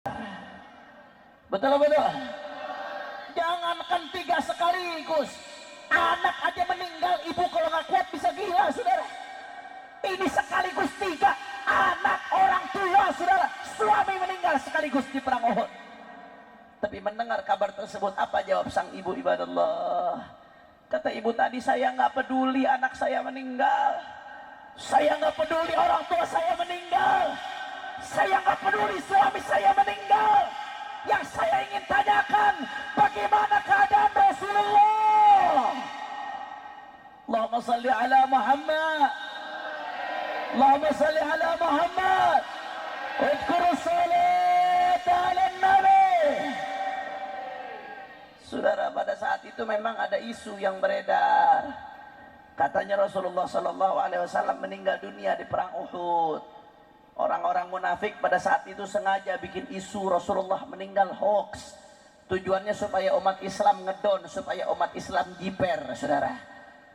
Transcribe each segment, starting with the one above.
Betul. Jangankan 3 sekaligus, anak aja meninggal, ibu kalau nggak kuat bisa gila, saudara. Ini sekaligus 3 anak, orang tua, saudara, suami meninggal sekaligus di perang Uhud. Tapi mendengar kabar tersebut, apa jawab sang ibu ibadallah? Kata ibu tadi, saya nggak peduli anak saya meninggal, saya nggak peduli orang tua saya meninggal, saya nggak peduli suami saya meninggal. Yang saya ingin tanyakan, bagaimana keadaan Rasulullah? Allahumma salli ala Muhammad, Allahumma salli ala Muhammad, udhkur salat ala Nabi. Saudara, pada saat itu memang ada isu yang beredar. Katanya Rasulullah Sallallahu Alaihi Wasallam meninggal dunia di perang Uhud. Orang-orang munafik pada saat itu sengaja bikin isu Rasulullah meninggal hoax. Tujuannya supaya umat Islam ngedon, supaya umat Islam jiper, saudara.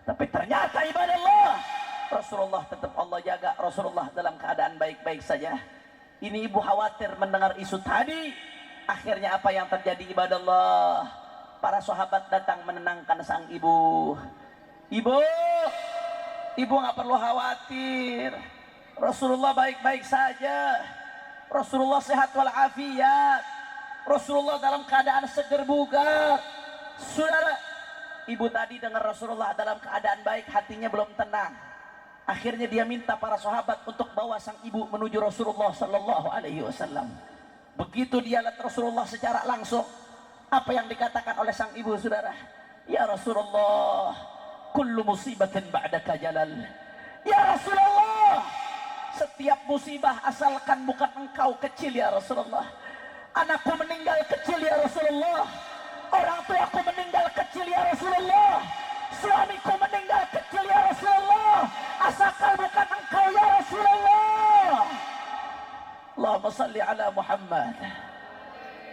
Tapi ternyata ibadah Allah, Rasulullah tetap Allah jaga. Rasulullah dalam keadaan baik-baik saja. Ini ibu khawatir mendengar isu tadi. Akhirnya apa yang terjadi ibadah Allah? Para sahabat datang menenangkan sang ibu. Ibu nggak perlu khawatir. Rasulullah baik-baik saja. Rasulullah sehat walafiat. Rasulullah dalam keadaan seger bugar. Saudara, ibu tadi dengar Rasulullah dalam keadaan baik, hatinya belum tenang. Akhirnya dia minta para sahabat untuk bawa sang ibu menuju Rasulullah Sallallahu Alaihi Wasallam. Begitu dia lihat Rasulullah secara langsung, apa yang dikatakan oleh sang ibu, saudara? Ya Rasulullah, kullu musibatin ba'daka jalal. Ya Rasulullah, setiap musibah asalkan bukan engkau kecil ya Rasulullah. Anakku meninggal kecil ya Rasulullah. Orang tuaku meninggal kecil ya Rasulullah. Suamiku meninggal kecil ya Rasulullah. Asalkan bukan engkau ya Rasulullah. Allahumma salli ala Muhammad,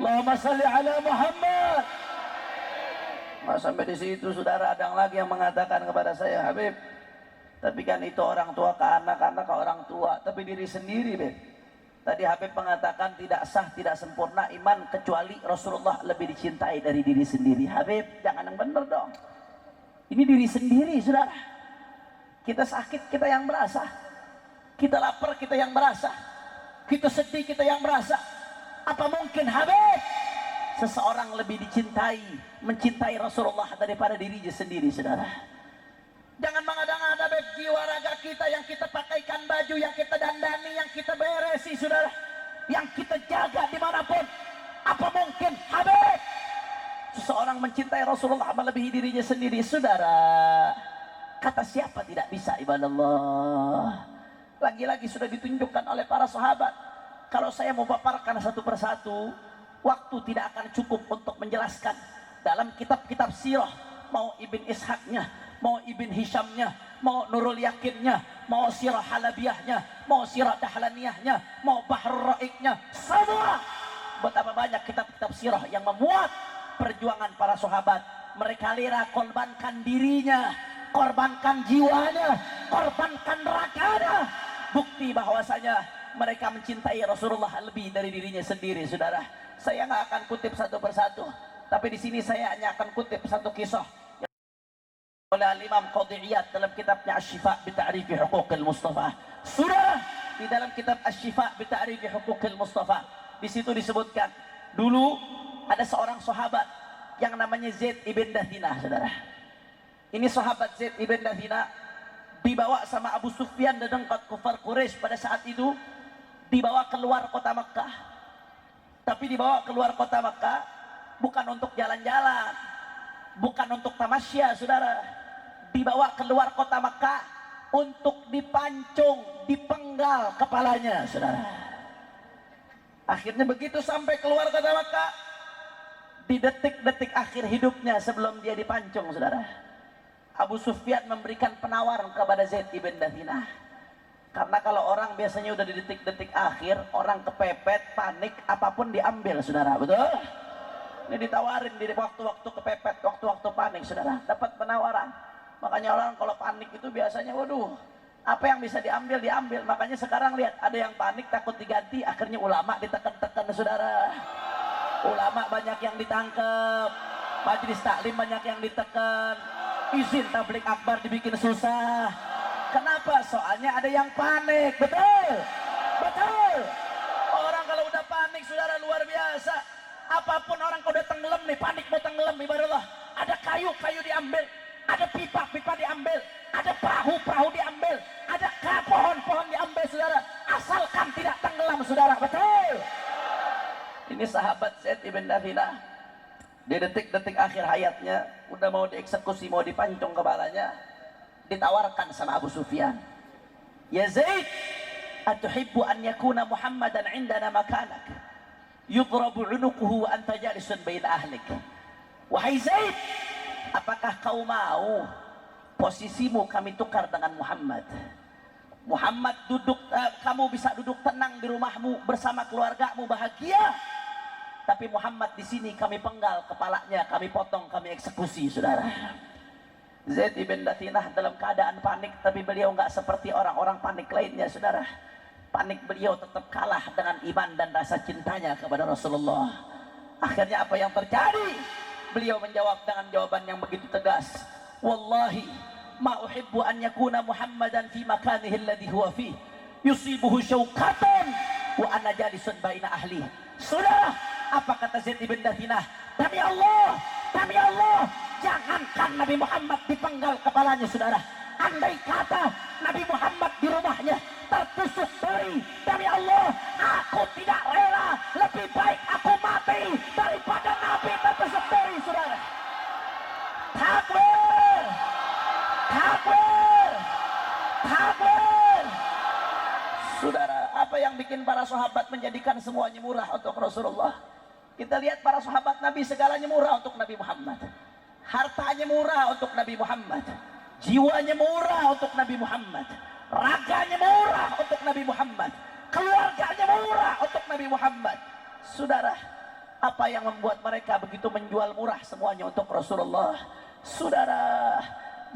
Allahumma salli ala Muhammad. Sampai di situ, saudara, ada lagi yang mengatakan kepada saya, Habib, tapi kan itu orang tua ke anak, anak ke orang tua, tapi diri sendiri, Beb. Tadi Habib mengatakan tidak sah, tidak sempurna iman kecuali Rasulullah lebih dicintai dari diri sendiri. Habib, jangan yang benar dong. Ini diri sendiri, saudara. Kita sakit, kita yang merasa. Kita lapar, kita yang merasa. Kita sedih, kita yang merasa. Apa mungkin Habib seseorang lebih dicintai, mencintai Rasulullah daripada dirinya sendiri, saudara? Jangan mengada-ngada, Habib, jiwa raga kita yang kita pakaikan baju, yang kita dandani, yang kita beresi, saudara, yang kita jaga dimanapun. Apa mungkin Habib seseorang mencintai Rasulullah melebihi dirinya sendiri, saudara? Kata siapa tidak bisa, ibadah Allah. Lagi-lagi sudah ditunjukkan oleh para sahabat. Kalau saya mau paparkan satu persatu, waktu tidak akan cukup untuk menjelaskan. Dalam kitab-kitab sirah, mau Ibn Ishaqnya, mau Ibn Hishamnya, mau Nurul Yakinnya, mau sirah Halabiyahnya, mau sirah Dahlaniyahnya, mau Bahrul Ra'iqnya, semua. Betapa banyak kitab-kitab sirah yang memuat perjuangan para sahabat. Mereka rela korbankan dirinya, korbankan jiwanya, korbankan nerakanya. Bukti bahwasanya mereka mencintai Rasulullah lebih dari dirinya sendiri, saudara. Saya nggak akan kutip satu persatu, tapi di sini saya hanya akan kutip satu kisah oleh Imam Qadhi Iyad dalam kitabnya Asy-Syifa bi Ta'rifi Huquqil Mustafa. Saudara, di dalam kitab Asy-Syifa bi Ta'rifi Huquqil Mustafa, di situ disebutkan dulu ada seorang sahabat yang namanya Zaid ibn Dathina, saudara. Ini sahabat Zaid ibn Dathina dibawa sama Abu Sufyan dan kufar Quraisy pada saat itu, dibawa keluar kota Mekah. Tapi dibawa keluar kota Mekah bukan untuk jalan-jalan, bukan untuk tamasya, saudara. Dibawa keluar kota Mekah untuk dipancung, dipenggal kepalanya, saudara. Akhirnya begitu sampai keluar kota Mekah, di detik-detik akhir hidupnya sebelum dia dipancung, saudara, Abu Sufyan memberikan penawaran kepada Zaid ibn Dathina. Karena kalau orang biasanya udah di detik-detik akhir, orang kepepet, panik, apapun diambil, saudara, betul? Ini ditawarin di waktu-waktu kepepet, waktu-waktu panik, saudara, dapat penawaran. Makanya orang kalau panik itu biasanya, waduh, Apa yang bisa diambil, diambil. Makanya sekarang lihat, ada yang panik takut diganti, akhirnya ulama ditekan-tekan saudara. Ulama banyak yang ditangkap, majelis taklim banyak yang ditekan, izin tablik akbar dibikin susah. Kenapa? Soalnya ada yang panik. Betul, betul. Orang kalau udah panik saudara luar biasa. Apapun orang kalau udah tenggelam nih, panik mau tenggelam ibaratlah, ada kayu diambil, ada pipa diambil, ada perahu diambil, ada pohon diambil saudara, asalkan tidak tenggelam saudara. Betul. Ini sahabat Zaid ibn Dathinah, di detik-detik akhir hayatnya udah mau dieksekusi, mau dipancung kepalanya, ditawarkan sama Abu Sufyan, ya Zaid, atuhibbu an yakuna Muhammadan indana makanak yudrabu unuquhu wa anta jalisun baina ahlik. Wahai Zaid, apakah kau mau posisimu kami tukar dengan Muhammad? Muhammad duduk, kamu bisa duduk tenang di rumahmu bersama keluargamu bahagia, tapi Muhammad di sini kami penggal kepalanya, kami potong, kami eksekusi saudara. Zaid ibn Dathinah dalam keadaan panik, tapi beliau nggak seperti orang-orang panik lainnya saudara. Panik beliau tetap kalah dengan iman dan rasa cintanya kepada Rasulullah. Akhirnya apa yang terjadi? Beliau menjawab dengan jawaban yang begitu tegas, wallahi ma uhibbu an yakuna Muhammadan fi makanihi alladhi huwa fi yusibuhu syauqatan wa ana jalisun baina ahli. Sudah, apa kata Zaid ibn Dathinah? Demi Allah, jangankan Nabi Muhammad dipenggal kepalanya saudara, andai kata Nabi Muhammad di rumahnya tertusuk duri, demi Allah aku tidak rela, lebih baik aku mati daripada Nabi tertusuk duri saudara. Takbir, takbir, takbir. Saudara, apa yang bikin para sahabat menjadikan semuanya murah untuk Rasulullah? Kita lihat para sahabat Nabi, segalanya murah untuk Nabi Muhammad. Hartanya murah untuk Nabi Muhammad, jiwanya murah untuk Nabi Muhammad, raganya murah untuk Nabi Muhammad, keluarganya murah untuk Nabi Muhammad. Saudara, apa yang membuat mereka begitu menjual murah semuanya untuk Rasulullah? Saudara,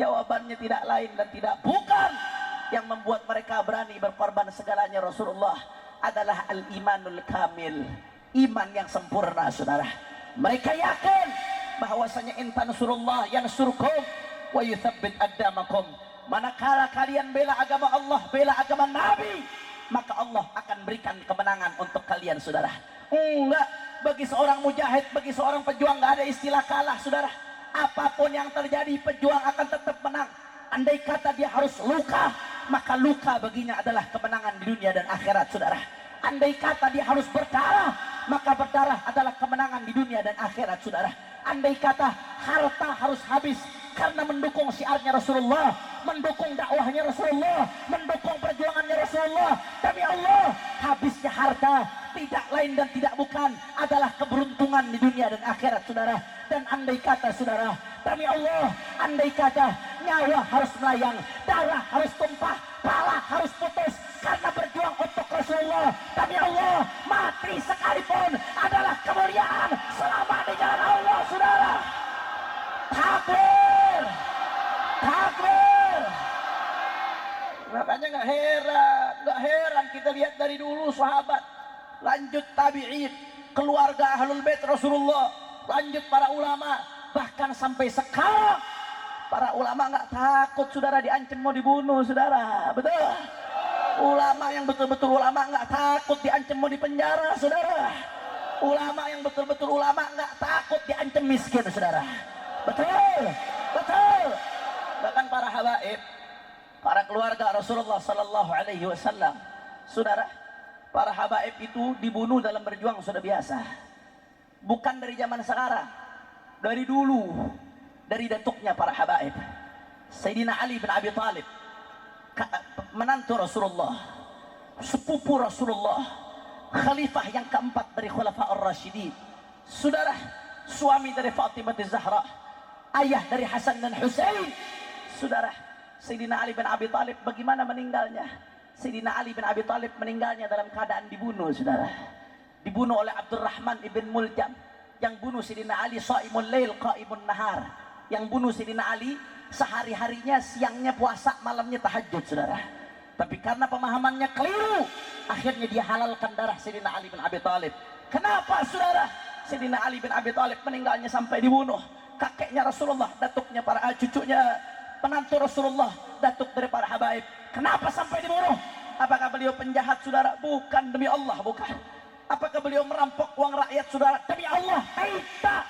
jawabannya tidak lain dan tidak bukan, yang membuat mereka berani berkorban segalanya Rasulullah adalah al-imanul kamil, iman yang sempurna saudara. Mereka yakin bahwasanya in tansurullah yansurkum wa yuthabbit aqdamakum. Manakala kalian bela agama Allah, bela agama Nabi, maka Allah akan berikan kemenangan untuk kalian saudara. Enggak, bagi seorang mujahid, bagi seorang pejuang enggak ada istilah kalah saudara. Apapun yang terjadi, pejuang akan tetap menang. Andai kata dia harus luka, maka luka baginya adalah kemenangan di dunia dan akhirat saudara. Andai kata dia harus berdarah, maka berdarah adalah kemenangan di dunia dan akhirat saudara. Andai kata harta harus habis karena mendukung syiarnya Rasulullah, mendukung dakwahnya Rasulullah, mendukung perjuangannya Rasulullah, demi Allah habisnya harta tidak lain dan tidak bukan adalah keberuntungan di dunia dan akhirat saudara. Dan andai kata saudara, demi Allah, andai kata nyawa harus melayang, darah harus tumpah, pala harus putus karena berjuang untuk Rasulullah, demi Allah mati sekalipun adalah kemuliaan selama di jalan Allah saudara. Takbir, takbir. Makanya nggak heran kita lihat dari dulu sahabat, lanjut tabi'in, keluarga ahlul bait Rasulullah, lanjut para ulama, bahkan sampai sekarang para ulama nggak takut saudara diancam mau dibunuh saudara. Betul. Ulama yang betul-betul ulama nggak takut diancam mau dipenjara saudara. Ulama yang betul-betul ulama nggak takut diancam miskin saudara. Betul, betul. Bahkan para habaib, para keluarga Rasulullah Sallallahu Alaihi Wasallam, saudara, para habaib itu dibunuh dalam berjuang sudah biasa. Bukan dari zaman sekarang, dari dulu, dari datuknya para habaib. Sayyidina Ali bin Abi Thalib, menantu Rasulullah, sepupu Rasulullah, khalifah yang keempat dari Khulafa ar-Rasyidin, saudara, suami dari Fatimah Zahra, ayah dari Hasan dan Husain. Saudara, Sayyidina Ali bin Abi Thalib bagaimana meninggalnya? Sayyidina Ali bin Abi Thalib meninggalnya dalam keadaan dibunuh saudara. Dibunuh oleh Abdurrahman ibn Muljam. Yang bunuh Sayyidina Ali Shaimul Lail Qaimun Nahar. Yang bunuh Sayyidina Ali sehari-harinya siangnya puasa, malamnya tahajud, saudara. Tapi karena pemahamannya keliru, akhirnya dia halalkan darah Sayyidina Ali bin Abi Thalib. Kenapa, saudara? Sayyidina Ali bin Abi Thalib meninggalnya sampai dibunuh. Kakeknya Rasulullah, datuknya para cucunya penantu Rasulullah, datuk dari para habaib. Kenapa sampai dibunuh? Apakah beliau penjahat, saudara? Bukan, demi Allah, bukan. Apakah beliau merampok uang rakyat, saudara? Demi Allah, tidak.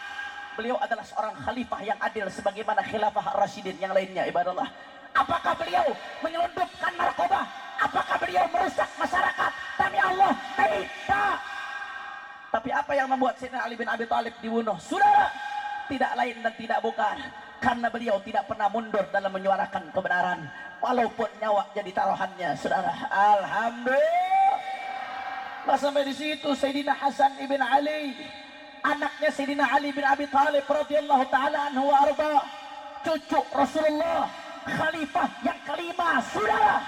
Beliau adalah seorang khalifah yang adil sebagaimana khilafah Rasyidin yang lainnya, ibadallah. Apakah beliau menyelundupkan narkoba? Apakah beliau merusak masyarakat? Demi Allah, tidak. Tapi apa yang membuat Sayyidina Ali bin Abi Thalib dibunuh, saudara? Tidak lain dan tidak bukan karena beliau tidak pernah mundur dalam menyuarakan kebenaran, walaupun nyawa jadi taruhannya, saudara. Alhamdulillah. Nah, sampai di situ Sayyidina Hasan ibn Ali, anaknya Sayyidina Ali bin Abi Thalib radhiyallahu taala anhu wa arda, cucu Rasulullah, khalifah yang kelima, saudara.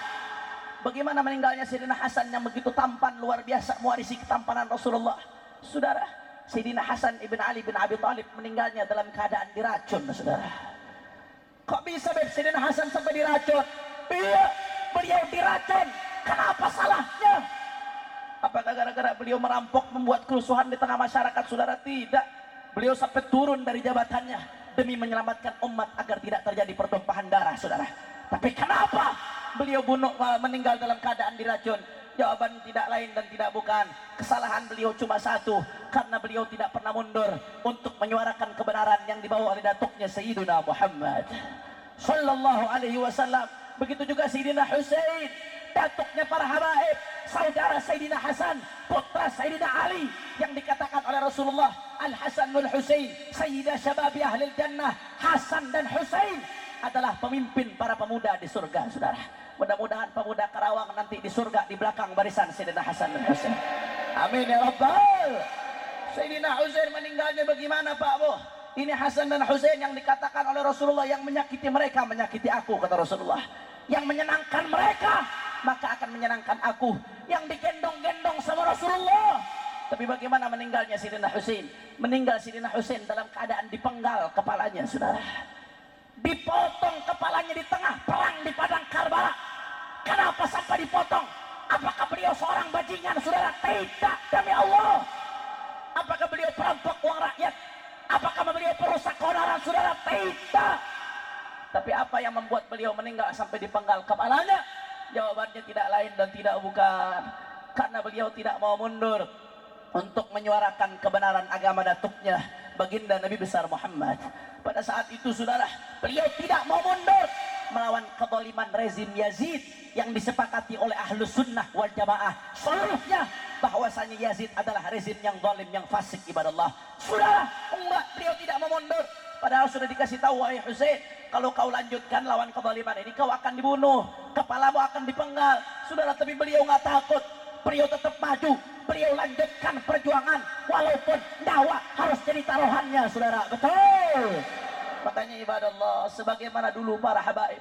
Bagaimana meninggalnya Sayyidina Hasan yang begitu tampan, luar biasa, mewarisi ketampanan Rasulullah, saudara. Sayyidina Hasan ibn Ali bin Abi Thalib meninggalnya dalam keadaan diracun, saudara. Kok bisa Sayyidina Hasan sampai diracun? Iya, beliau diracun. Kenapa salahnya? Apakah gara-gara beliau merampok membuat kerusuhan di tengah masyarakat, saudara? Tidak. Beliau sampai turun dari jabatannya demi menyelamatkan umat agar tidak terjadi pertumpahan darah, saudara. Tapi kenapa beliau meninggal dalam keadaan diracun? Jawaban tidak lain dan tidak bukan, kesalahan beliau cuma satu, karena beliau tidak pernah mundur untuk menyuarakan kebenaran yang dibawa oleh datuknya Sayyidina Muhammad sallallahu alaihi wasallam. Begitu juga Sayyidina Husain, datuknya para habaib, saudara Sayyidina Hasan, putra Sayyidina Ali, yang dikatakan oleh Rasulullah, Al-Hasan wal Husain Sayyidah Syababi Ahlil Jannah. Hasan dan Husain adalah pemimpin para pemuda di surga, saudara. Mudah-mudahan pemuda Karawang nanti di surga di belakang barisan Sayyidina Hasan dan Husain. Amin ya Rabbal. Sayyidina Husain meninggalnya bagaimana, Pak Bu? Ini Hasan dan Husain yang dikatakan oleh Rasulullah, yang menyakiti mereka menyakiti aku, kata Rasulullah. Yang menyenangkan mereka maka akan menyenangkan aku. Yang digendong-gendong sama Rasulullah. Tapi bagaimana meninggalnya Sayyidina Husain? Meninggal Sayyidina Husain dalam keadaan dipenggal kepalanya, saudara. Dipotong kepalanya di tengah perang di padang Karbala. Kenapa sampai dipotong? Apakah beliau seorang bajingan, saudara? Tidak, demi Allah. Apakah beliau perampok uang rakyat? Apakah beliau perusak keonaran, saudara? Tidak. Tapi apa yang membuat beliau meninggal sampai dipenggal kepalanya? Jawabannya tidak lain dan tidak bukan, karena beliau tidak mau mundur untuk menyuarakan kebenaran agama datuknya, baginda Nabi besar Muhammad. Pada saat itu, saudara, beliau tidak mau mundur melawan kezaliman rezim Yazid yang disepakati oleh Ahlus Sunnah wal Jamaah seluruhnya, bahwasanya Yazid adalah rezim yang zalim, yang fasik, ibadallah. Saudara, enggak, beliau tidak mau mundur. Padahal sudah dikasih tahu, wahai Husain, kalau kau lanjutkan lawan kezaliman ini, kau akan dibunuh, kepalamu akan dipenggal, saudara. Tapi beliau nggak takut, beliau tetap maju, beliau lanjutkan perjuangan walaupun nyawa harus jadi taruhannya, saudara. Betul. Makanya ibadallah, sebagaimana dulu para habaib,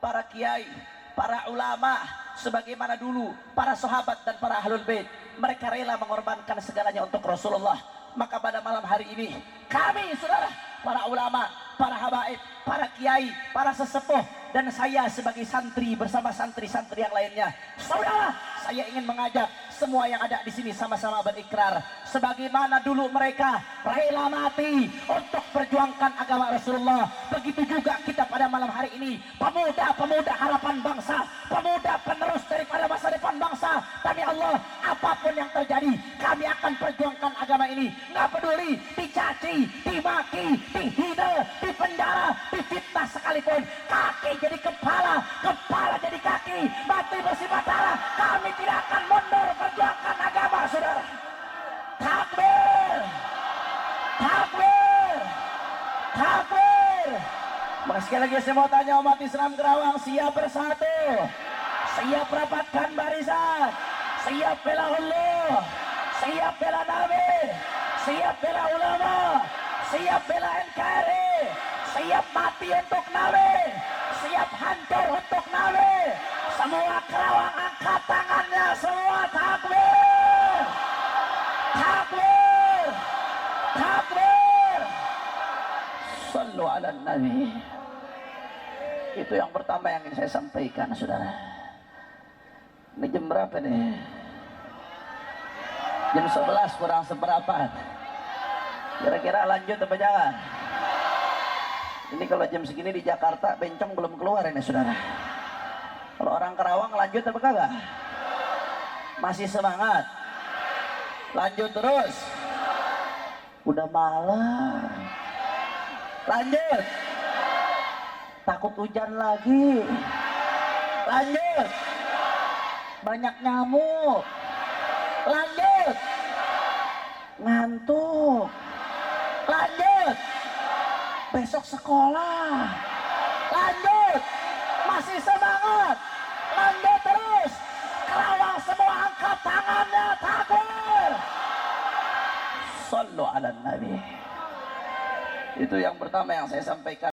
para kiai, para ulama, sebagaimana dulu para sahabat dan para ahlul bait, mereka rela mengorbankan segalanya untuk Rasulullah. Maka pada malam hari ini kami, saudara, para ulama, para habaib, para kiai, para sesepuh, dan saya sebagai santri bersama santri-santri yang lainnya, saudara, saya ingin mengajak semua yang ada di sini sama-sama berikrar sebagaimana dulu mereka rela mati untuk perjuangkan agama Rasulullah. Begitu juga kita pada malam hari ini, pemuda-pemuda harapan bangsa, pemuda penerus daripada masa depan bangsa. Demi Allah, apapun yang terjadi, kami akan perjuangkan agama ini. Nggak peduli dicaci, dimaki, dihina, dipenjara, difitnah sekalipun. Kaki jadi kepala, kepala jadi kaki, mati bersifat darah, kami tidak akan mundur perjuangkan agama, saudara. Takbir, takbir, takbir. Sekali lagi saya mau tanya umat Islam Kerawang, siap bersatu, siap rapatkan barisan, siap bela Allah, siap bela Nabi, siap bela ulama, siap bela NKRI, siap mati untuk Nabi, siap hancur untuk Nabi. Semua Kerawang angkat tangannya, semua takbir, takbir, takbir. Sallu ala Nabi. Itu yang pertama yang ingin saya sampaikan, saudara. Ini jam berapa nih? Jam 11 kurang seperempat. Kira-kira lanjut apa jangan? Ini kalau jam segini di Jakarta bencong belum keluar ini, saudara. Kalau orang Karawang lanjut apa kagak? Masih semangat? Lanjut terus? Udah malam. Lanjut? Takut hujan lagi? Lanjut? Banyak nyamuk? Lanjut? Ngantuk? Lanjut? Besok sekolah? Lanjut? Masih semangat? Lanjut terus? Karawang semua angkat tangannya, takbir! Sallu ala Nabi. Itu yang pertama yang saya sampaikan.